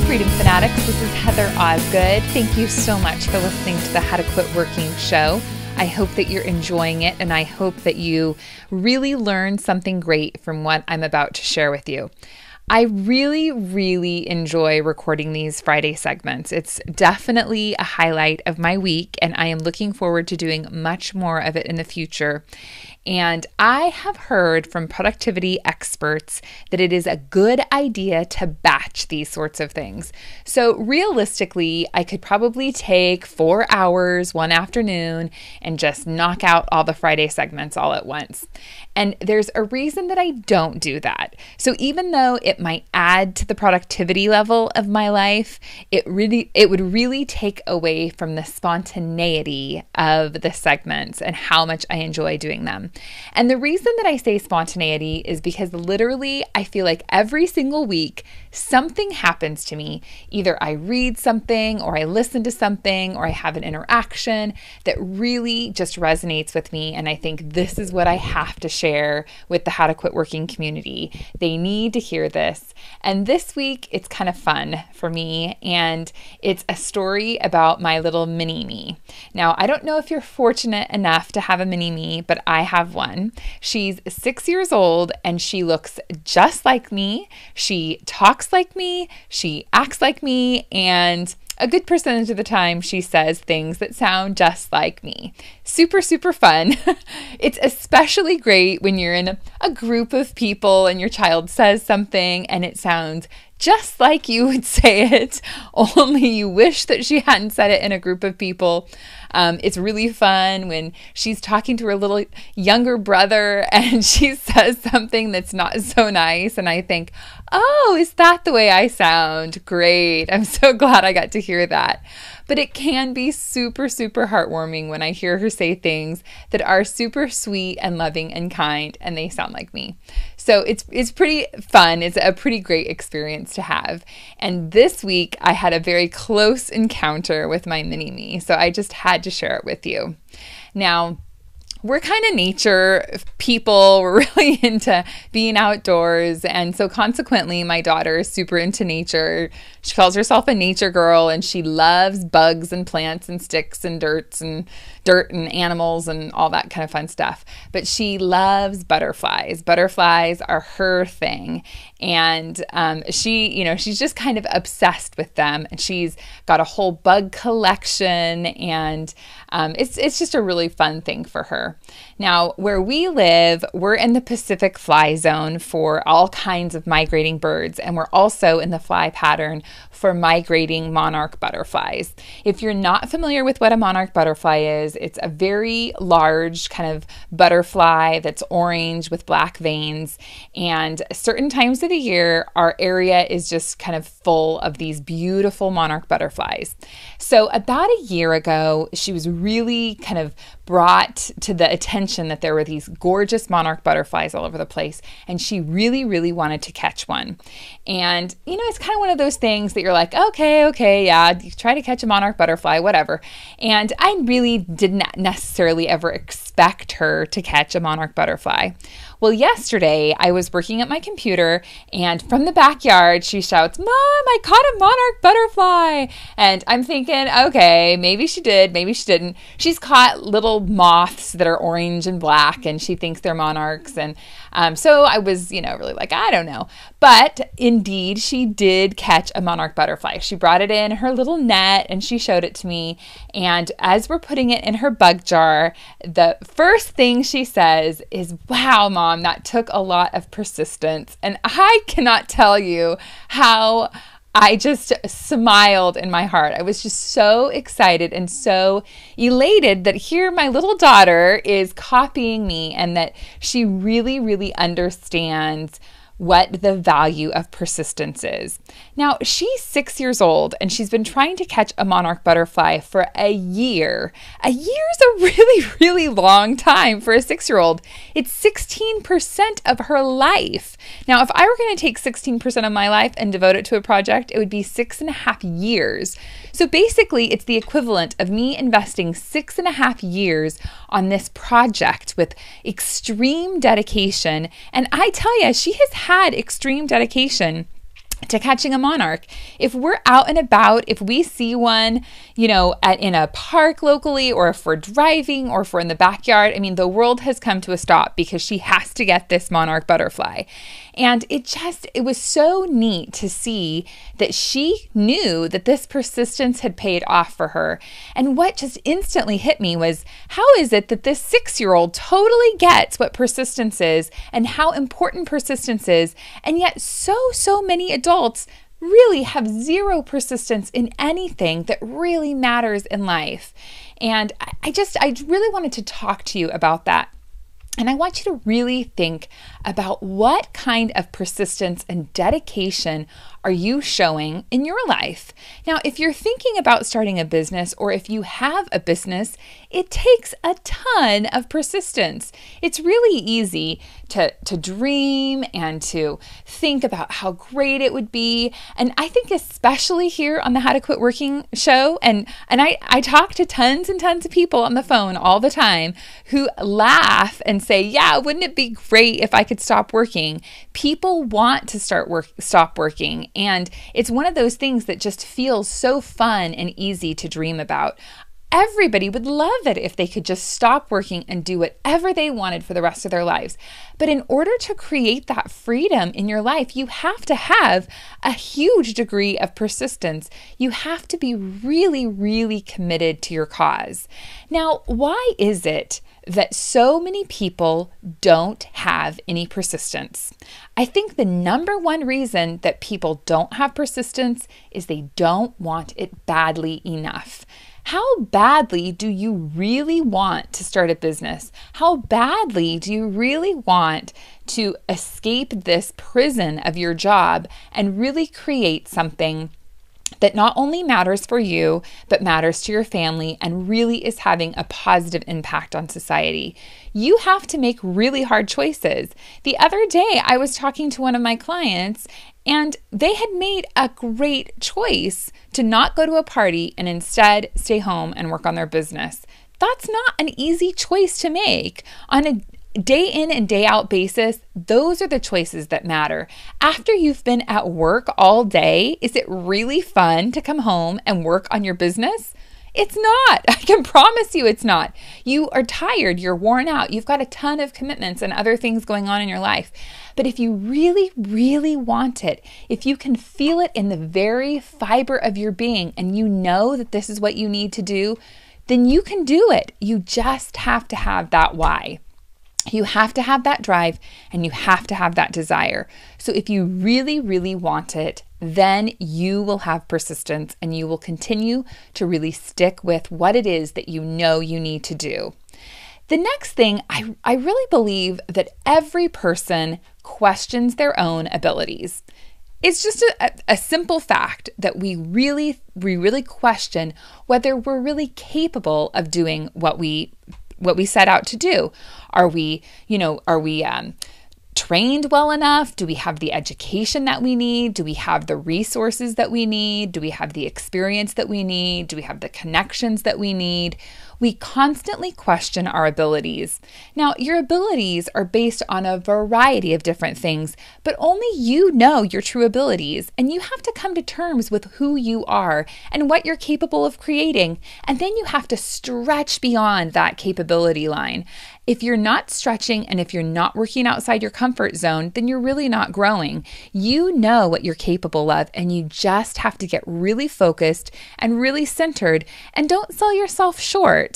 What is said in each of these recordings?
Freedom Fanatics. This is Heather Osgood. Thank you so much for listening to the How to Quit Working show. I hope that you're enjoying it, and I hope that you really learn something great from what I'm about to share with you. I really enjoy recording these Friday segments. It's definitely a highlight of my week, and I am looking forward to doing much more of it in the future. And I have heard from productivity experts that it is a good idea to batch these sorts of things. So realistically, I could probably take 4 hours one afternoon and just knock out all the Friday segments all at once. And there's a reason that I don't do that. So even though it might add to the productivity level of my life, it would really take away from the spontaneity of the segments and how much I enjoy doing them. And the reason that I say spontaneity is because literally I feel like every single week something happens to me. Either I read something or I listen to something or I have an interaction that really just resonates with me. And I think this is what I have to share with the How to Quit Working community. They need to hear this. And this week it's kind of fun for me. And it's a story about my little mini me. Now, I don't know if you're fortunate enough to have a mini me, but I have one. She's 6 years old and she looks just like me. She talks like me, she acts like me, and a good percentage of the time she says things that sound just like me. Super fun. It's especially great when you're in a group of people and your child says something and it sounds just like you would say it, only you wish that she hadn't said it in a group of people. It's really fun when she's talking to her little younger brother and she says something that's not so nice. And I think, oh, is that the way I sound? Great. I'm so glad I got to hear that. But it can be super heartwarming when I hear her say things that are super sweet and loving and kind, and they sound like me. So it's pretty fun. It's a pretty great experience to have. And this week I had a very close encounter with my mini me, so I just had to share it with you. Now, we're kind of nature people. We're really into being outdoors. And so consequently, my daughter is super into nature. She calls herself a nature girl and she loves bugs and plants and sticks and dirt and animals and all that kind of fun stuff. But she loves butterflies. Butterflies are her thing. And she's just kind of obsessed with them. And she's got a whole bug collection, and it's just a really fun thing for her. Now, where we live, we're in the Pacific fly zone for all kinds of migrating birds, and we're also in the fly pattern for migrating monarch butterflies. If you're not familiar with what a monarch butterfly is, it's a very large kind of butterfly that's orange with black veins, and certain times of the year, our area is just kind of full of these beautiful monarch butterflies. So about a year ago, she was really kind of brought to the attention that there were these gorgeous monarch butterflies all over the place, and she really wanted to catch one. And it's kind of one of those things that you're like, okay, yeah, you try to catch a monarch butterfly, whatever. And I really didn't necessarily ever expect her to catch a monarch butterfly. Well, yesterday I was working at my computer, and from the backyard she shouts, "Mom, I caught a monarch butterfly!" And I'm thinking, okay, maybe she did, maybe she didn't. She's caught little moths that are orange and black, and she thinks they're monarchs. And so I was, really like, I don't know. But indeed, she did catch a monarch butterfly. She brought it in her little net, and she showed it to me. And as we're putting it in her bug jar, the first thing she says is, "Wow, Mom, that took a lot of persistence." And I cannot tell you how I just smiled in my heart. I was just so excited and so elated that here my little daughter is copying me and that she really understands what the value of persistence is. Now, she's 6 years old and she's been trying to catch a monarch butterfly for a year. A year is a really long time for a 6-year-old. It's 16% of her life. Now, if I were going to take 16% of my life and devote it to a project, it would be 6.5 years. So basically, it's the equivalent of me investing 6.5 years on this project with extreme dedication. And I tell you, she has had extreme dedication to catching a monarch. If we're out and about, if we see one, in a park locally, or if we're driving, or if we're in the backyard, I mean, the world has come to a stop because she has to get this monarch butterfly. And it was so neat to see that she knew that this persistence had paid off for her. And what just instantly hit me was, how is it that this 6-year-old totally gets what persistence is and how important persistence is, and yet so many adults really have zero persistence in anything that really matters in life? And I really wanted to talk to you about that. And I want you to really think about what kind of persistence and dedication are you showing in your life. Now, if you're thinking about starting a business, or if you have a business, it takes a ton of persistence. It's really easy to dream and to think about how great it would be. And I think especially here on the How to Quit Working show, and I talk to tons and tons of people on the phone all the time who laugh and say, yeah, wouldn't it be great if I could stop working? People want to stop working. And it's one of those things that just feels so fun and easy to dream about. Everybody would love it if they could just stop working and do whatever they wanted for the rest of their lives. But in order to create that freedom in your life, you have to have a huge degree of persistence. You have to be really, really committed to your cause. Now, why is it that so many people don't have any persistence? I think the number one reason that people don't have persistence is they don't want it badly enough. How badly do you really want to start a business? How badly do you really want to escape this prison of your job and really create something that not only matters for you, but matters to your family and really is having a positive impact on society? You have to make really hard choices. The other day, I was talking to one of my clients, and they had made a great choice to not go to a party and instead stay home and work on their business. That's not an easy choice to make. On a day in and day out basis, those are the choices that matter. After you've been at work all day, is it really fun to come home and work on your business? It's not. I can promise you it's not. You are tired. You're worn out. You've got a ton of commitments and other things going on in your life. But if you really, really want it, if you can feel it in the very fiber of your being and you know that this is what you need to do, then you can do it. You just have to have that why. You have to have that drive and you have to have that desire. So if you really, really want it, then you will have persistence and you will continue to really stick with what it is that you know you need to do. The next thing, I really believe that every person questions their own abilities. It's just a simple fact that we really question whether we're really capable of doing what we set out to do. Are we trained well enough? Do we have the education that we need? Do we have the resources that we need? Do we have the experience that we need? Do we have the connections that we need? We constantly question our abilities. Now, your abilities are based on a variety of different things, but only you know your true abilities, and you have to come to terms with who you are and what you're capable of creating, and then you have to stretch beyond that capability line. If you're not stretching and if you're not working outside your comfort zone, then you're really not growing. You know what you're capable of, and you just have to get really focused and really centered, and don't sell yourself short.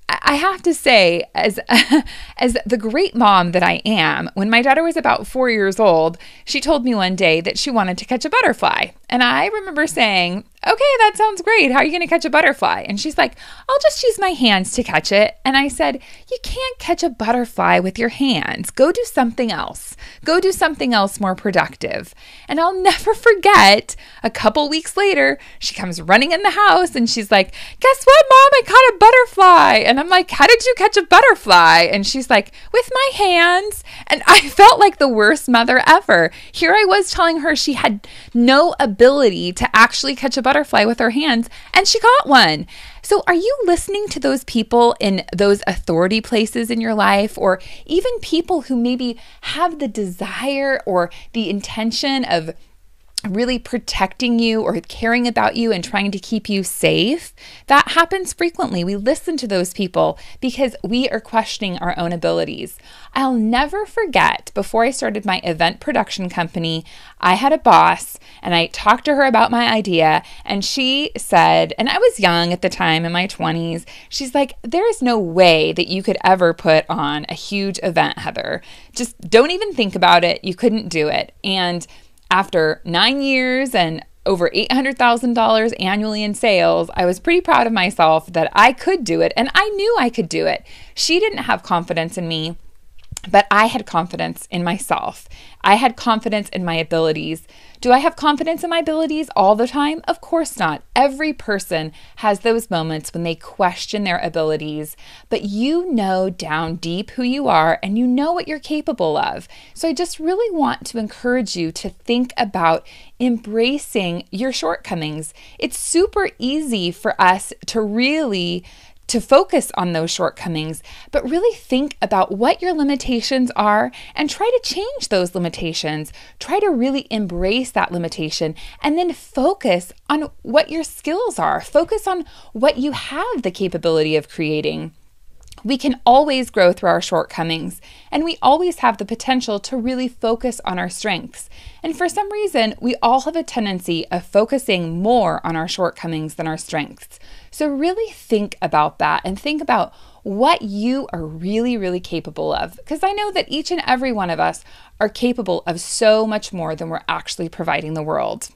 I have to say, as the great mom that I am, when my daughter was about 4 years old, she told me one day that she wanted to catch a butterfly. And I remember saying, okay, that sounds great. How are you going to catch a butterfly? And she's like, I'll just use my hands to catch it. And I said, you can't catch a butterfly with your hands. Go do something else. Go do something else more productive. And I'll never forget, a couple weeks later, she comes running in the house and she's like, guess what, Mom? I caught a butterfly. And I'm like, how did you catch a butterfly? And she's like, with my hands. And I felt like the worst mother ever. Here I was telling her she had no ability to actually catch a butterfly with her hands, and she caught one. So are you listening to those people in those authority places in your life, or even people who maybe have the desire or the intention of really protecting you or caring about you and trying to keep you safe, that happens frequently. We listen to those people because we are questioning our own abilities. I'll never forget, before I started my event production company, I had a boss and I talked to her about my idea, and she said, and I was young at the time, in my 20s, she's like, there is no way that you could ever put on a huge event, Heather. Just don't even think about it. You couldn't do it. And after 9 years and over $800,000 annually in sales, I was pretty proud of myself that I could do it, and I knew I could do it. She didn't have confidence in me, but I had confidence in myself. I had confidence in my abilities. Do I have confidence in my abilities all the time? Of course not. Every person has those moments when they question their abilities, but you know down deep who you are and you know what you're capable of. So I just really want to encourage you to think about embracing your shortcomings. It's super easy for us to focus on those shortcomings, but really think about what your limitations are and try to change those limitations. Try to really embrace that limitation and then focus on what your skills are. Focus on what you have the capability of creating. We can always grow through our shortcomings, and we always have the potential to really focus on our strengths. And for some reason, we all have a tendency of focusing more on our shortcomings than our strengths. So really think about that and think about what you are really, really capable of, because I know that each and every one of us are capable of so much more than we're actually providing the world.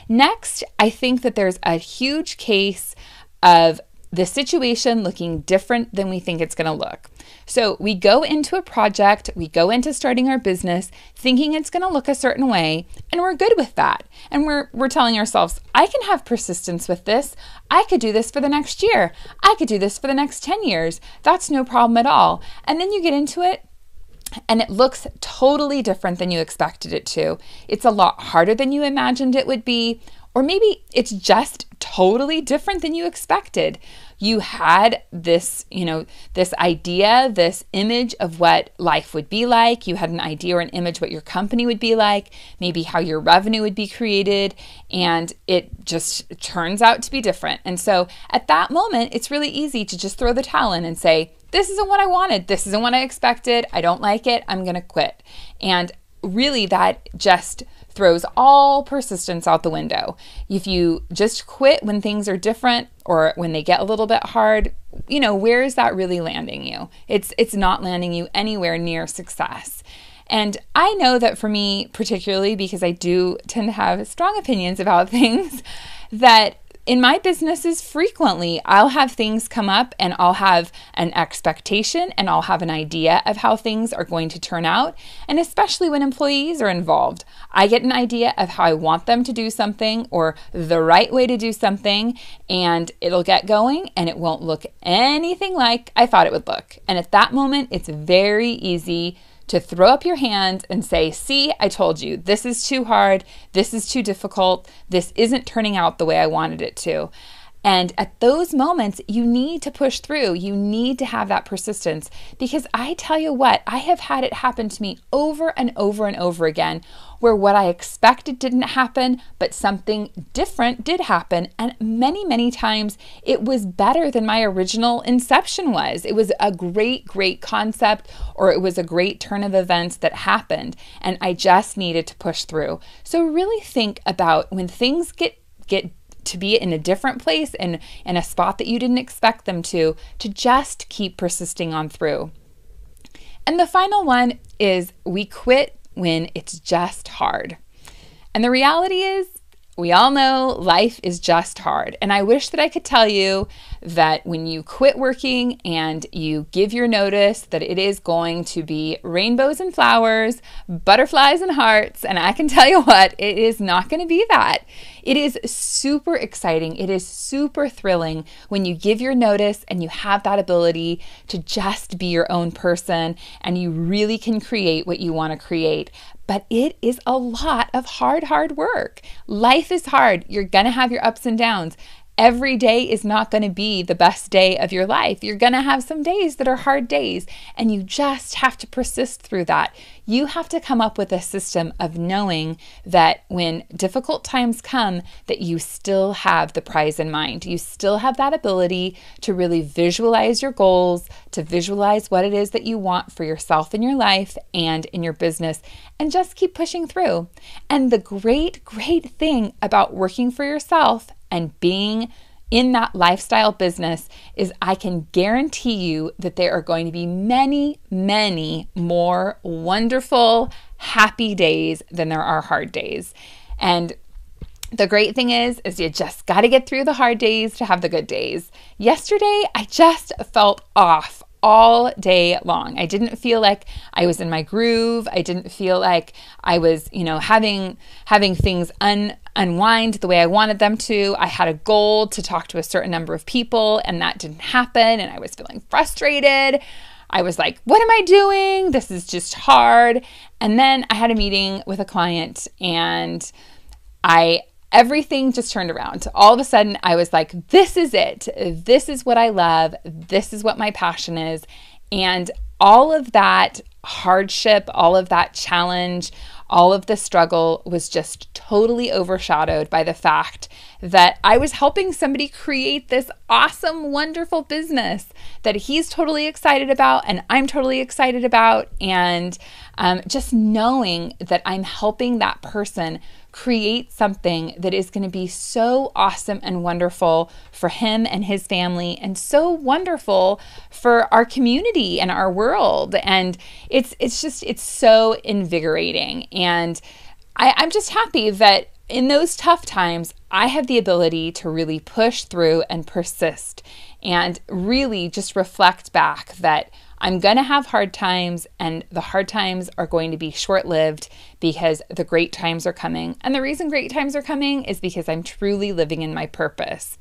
Next, I think that there's a huge case of the situation looking different than we think it's going to look. So we go into a project, we go into starting our business thinking it's going to look a certain way, and we're good with that. And we're telling ourselves, I can have persistence with this. I could do this for the next year. I could do this for the next 10 years. That's no problem at all. And then you get into it, and it looks totally different than you expected it to. It's a lot harder than you imagined it would be, or maybe it's just totally different than you expected. You had this, this idea, this image of what life would be like. You had an idea or an image what your company would be like, maybe how your revenue would be created, and it just turns out to be different. And so at that moment, it's really easy to just throw the towel in and say, this isn't what I wanted. This isn't what I expected. I don't like it. I'm going to quit. And really that just throws all persistence out the window. If you just quit when things are different or when they get a little bit hard, where is that really landing you? It's not landing you anywhere near success. And I know that for me, particularly because I do tend to have strong opinions about things, that in my businesses, frequently, I'll have things come up and I'll have an expectation and I'll have an idea of how things are going to turn out. And especially when employees are involved, I get an idea of how I want them to do something or the right way to do something, and it'll get going and it won't look anything like I thought it would look. And at that moment, it's very easy to throw up your hands and say, see, I told you, this is too hard, this is too difficult, this isn't turning out the way I wanted it to. And at those moments, you need to push through. You need to have that persistence, because I tell you what, I have had it happen to me over and over and over again, where what I expected didn't happen, but something different did happen. And many, many times it was better than my original inception was. It was a great, great concept, or it was a great turn of events that happened. And I just needed to push through. So really think about when things get to be in a different place and in a spot that you didn't expect them to just keep persisting on through. And the final one is we quit when it's just hard. And the reality is, we all know life is just hard. And I wish that I could tell you that when you quit working and you give your notice that it is going to be rainbows and flowers, butterflies and hearts. And I can tell you what, it is not going to be that. It is super exciting. It is super thrilling when you give your notice and you have that ability to just be your own person and you really can create what you want to create. But it is a lot of hard work. Life is hard. You're going to have your ups and downs. Every day is not going to be the best day of your life. You're going to have some days that are hard days, and you just have to persist through that. You have to come up with a system of knowing that when difficult times come, that you still have the prize in mind. You still have that ability to really visualize your goals, to visualize what it is that you want for yourself in your life and in your business, and just keep pushing through. And the great thing about working for yourself and being in that lifestyle business is I can guarantee you that there are going to be many more wonderful, happy days than there are hard days. And the great thing is you just got to get through the hard days to have the good days. Yesterday, I just felt off all day long. I didn't feel like I was in my groove. I didn't feel like I was, having things unwind the way I wanted them to. I had a goal to talk to a certain number of people, and that didn't happen, and I was feeling frustrated. I was like, what am I doing? This is just hard. And then I had a meeting with a client, and everything just turned around. All of a sudden, I was like, this is it. This is what I love. This is what my passion is. And all of that hardship, all of that challenge, all of the struggle was just totally overshadowed by the fact that I was helping somebody create this awesome, wonderful business that he's totally excited about and I'm totally excited about. And just knowing that I'm helping that person create something that is going to be so awesome and wonderful for him and his family, and so wonderful for our community and our world. And it's so invigorating. And I'm just happy that in those tough times, I have the ability to really push through and persist and really just reflect back that I'm going to have hard times, and the hard times are going to be short-lived because the great times are coming. And the reason great times are coming is because I'm truly living in my purpose.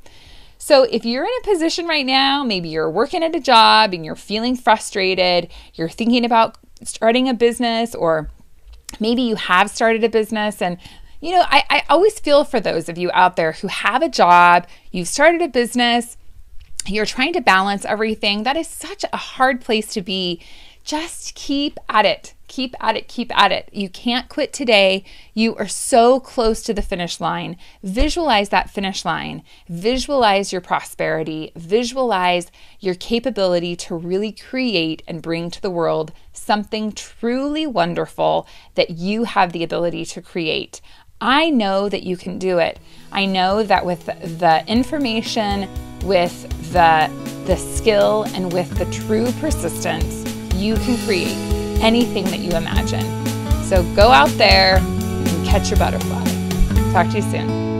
So if you're in a position right now, maybe you're working at a job and you're feeling frustrated, you're thinking about starting a business, or maybe you have started a business, and I always feel for those of you out there who have a job, you've started a business, you're trying to balance everything. That is such a hard place to be. Just keep at it. Keep at it. Keep at it. You can't quit today. You are so close to the finish line. Visualize that finish line. Visualize your prosperity. Visualize your capability to really create and bring to the world something truly wonderful that you have the ability to create. I know that you can do it. I know that with the information, with the skill, and with the true persistence, you can create anything that you imagine. So go out there and catch your butterfly. Talk to you soon.